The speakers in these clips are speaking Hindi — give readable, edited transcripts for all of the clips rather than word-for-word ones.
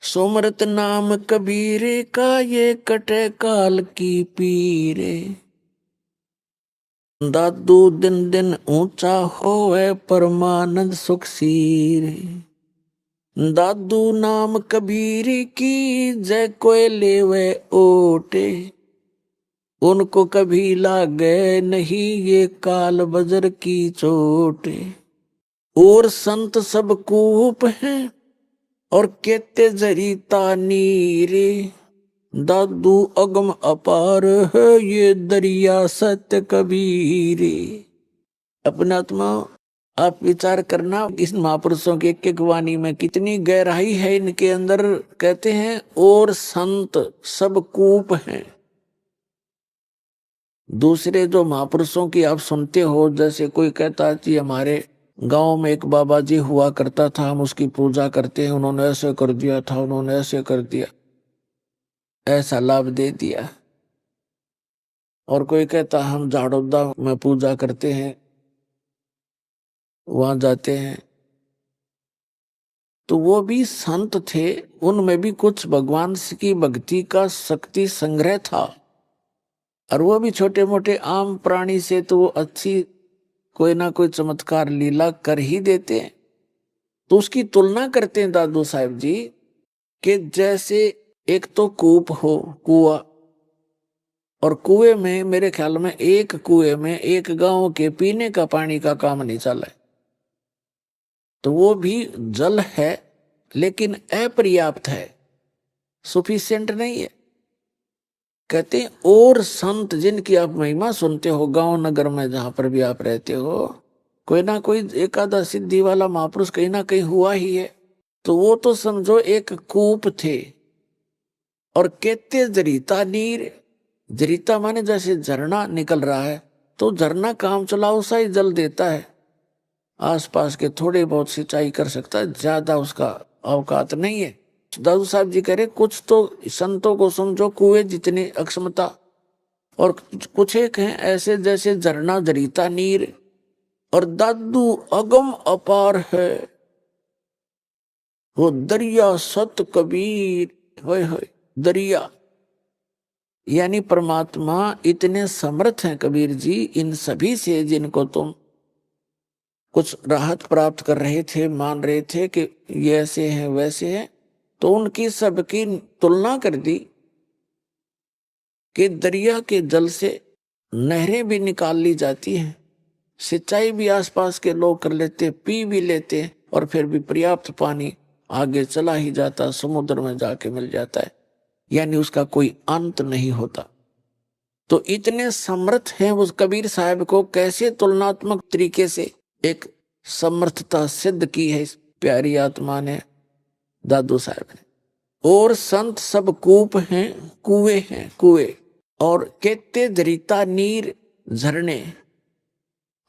सुमरत नाम कबीर का ये कटे काल की पीरे। दादू दिन दिन ऊंचा होवे परमानंद सुख सीरे। दादू नाम कबीर की जय कोय लेवे ओटे। उनको कभी लागे नहीं ये काल बजर की चोटे। और संत सब कूप हैं और कहते जरीता नीरे। दादू अगम अपार है ये दरिया सत्य कबीरे। अपने आत्मा आप विचार करना, इस महापुरुषों की एक एक वाणी में कितनी गहराई है इनके अंदर। कहते हैं और संत सब कूप हैं। दूसरे जो महापुरुषों की आप सुनते हो, जैसे कोई कहता है कि हमारे गांव में एक बाबा जी हुआ करता था, हम उसकी पूजा करते हैं, उन्होंने ऐसे कर दिया था, उन्होंने ऐसे कर दिया, ऐसा लाभ दे दिया। और कोई कहता हम झाड़ोदा में पूजा करते हैं, वहां जाते हैं। तो वो भी संत थे, उनमें भी कुछ भगवान की भक्ति का शक्ति संग्रह था। और वो भी छोटे मोटे आम प्राणी से तो वो अच्छी कोई ना कोई चमत्कार लीला कर ही देते हैं। तो उसकी तुलना करते हैं दादू साहब जी कि जैसे एक तो कूप हो, कुआ, और कुएं में मेरे ख्याल में एक कुएं में एक गांव के पीने का पानी का काम नहीं चला है। तो वो भी जल है लेकिन अपर्याप्त है, सुफिशिएंट नहीं है। कहते हैं और संत जिनकी आप महिमा सुनते हो गांव नगर में जहां पर भी आप रहते हो, कोई ना कोई एकादा सिद्धि वाला महापुरुष कहीं ना कहीं हुआ ही है। तो वो तो समझो एक कूप थे। और कहते जरीता नीर, जरीता माने जैसे झरना निकल रहा है, तो झरना काम चलाओ सा ही जल देता है, आसपास के थोड़े बहुत सिंचाई कर सकता है, ज्यादा उसका औकात नहीं है। दादू साहब जी कह रहे कुछ तो संतों को समझो कुएं जितनी अक्षमता, और कुछ एक हैं ऐसे जैसे झरना जरीता नीर। और दादू अगम अपार है वो दरिया सत कबीर। होय होय, दरिया यानी परमात्मा इतने समर्थ हैं कबीर जी, इन सभी से जिनको तुम कुछ राहत प्राप्त कर रहे थे, मान रहे थे कि ये ऐसे हैं वैसे हैं, तो उनकी सबकी तुलना कर दी कि दरिया के जल से नहरें भी निकाल ली जाती हैं, सिंचाई भी आसपास के लोग कर लेते, पी भी लेते, और फिर भी पर्याप्त पानी आगे चला ही जाता, समुद्र में जाके मिल जाता है, यानी उसका कोई अंत नहीं होता। तो इतने समर्थ हैं उस कबीर साहब को कैसे तुलनात्मक तरीके से एक समर्थता सिद्ध की है इस प्यारी आत्मा ने, दादू साहब ने। और संत सब कूप हैं, कुएं हैं, कुएं, और कहते दरिता नीर झरने,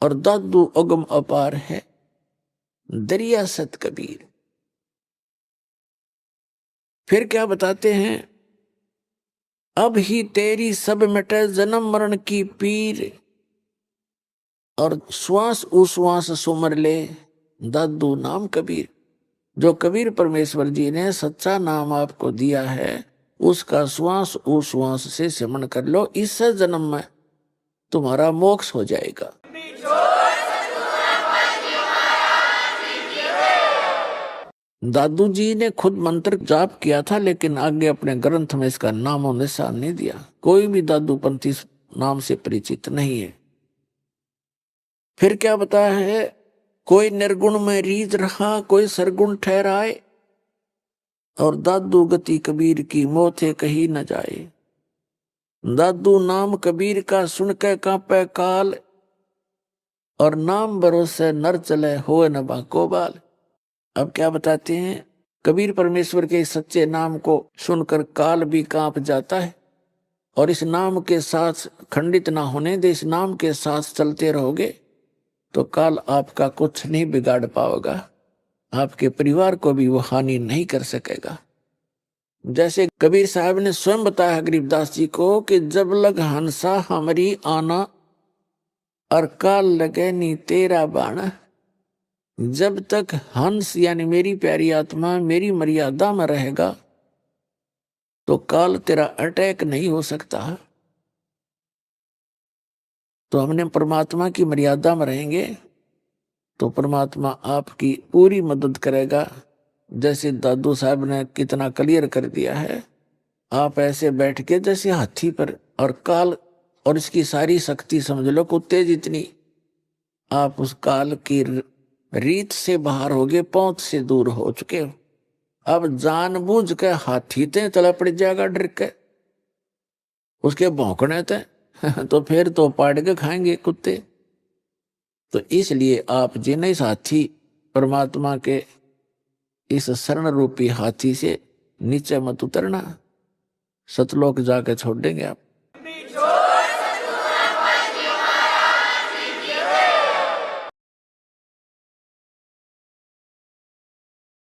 और दादू अगम अपार है दरिया सत कबीर। फिर क्या बताते हैं, अब ही तेरी सब मिटे जन्म मरण की पीर, और श्वास उश्वास सुमर ले दादू नाम कबीर। जो कबीर परमेश्वर जी ने सच्चा नाम आपको दिया है, उसका श्वास उश्वास से सिमरण कर लो, इस जन्म में तुम्हारा मोक्ष हो जाएगा। दादू जी ने खुद मंत्र जाप किया था, लेकिन आगे अपने ग्रंथ में इसका नाम और निशान नहीं दिया। कोई भी दादू पंथी नाम से परिचित नहीं है। फिर क्या बताया है, कोई निर्गुण में रीझ रहा, कोई सरगुण ठहराए, और दादू गति कबीर की मोथे कहीं न जाए। दादू नाम कबीर का सुन के कांपे काल, और नाम भरोसे नर चले हो न बाको बाल। अब क्या बताते हैं, कबीर परमेश्वर के सच्चे नाम को सुनकर काल भी कांप जाता है, और इस नाम के साथ खंडित ना होने दे, इस नाम के साथ चलते रहोगे तो काल आपका कुछ नहीं बिगाड़ पाएगा, आपके परिवार को भी वो हानि नहीं कर सकेगा। जैसे कबीर साहब ने स्वयं बताया गरीबदास जी को कि जब लग हंसा हमारी आना, और काल लगे नी तेरा बाणा। जब तक हंस यानी मेरी प्यारी आत्मा मेरी मर्यादा में रहेगा, तो काल तेरा अटैक नहीं हो सकता। तो हमने परमात्मा की मर्यादा में रहेंगे तो परमात्मा आपकी पूरी मदद करेगा। जैसे दादू साहब ने कितना क्लियर कर दिया है, आप ऐसे बैठ के जैसे हाथी पर, और काल और इसकी सारी शक्ति समझ लो कुत्ते जितनी, आप उस काल की रीत से बाहर हो गए, पहुंच से दूर हो चुके हो। अब जानबूझ के हाथी ते तला पड़ जाएगा डर के, उसके भौंकने ते तो फिर तो पाड़ के खाएंगे कुत्ते। तो इसलिए आप जिन्हें इस हाथी परमात्मा के इस शरण रूपी हाथी से नीचे मत उतरना, सतलोक जाके छोड़ देंगे आप।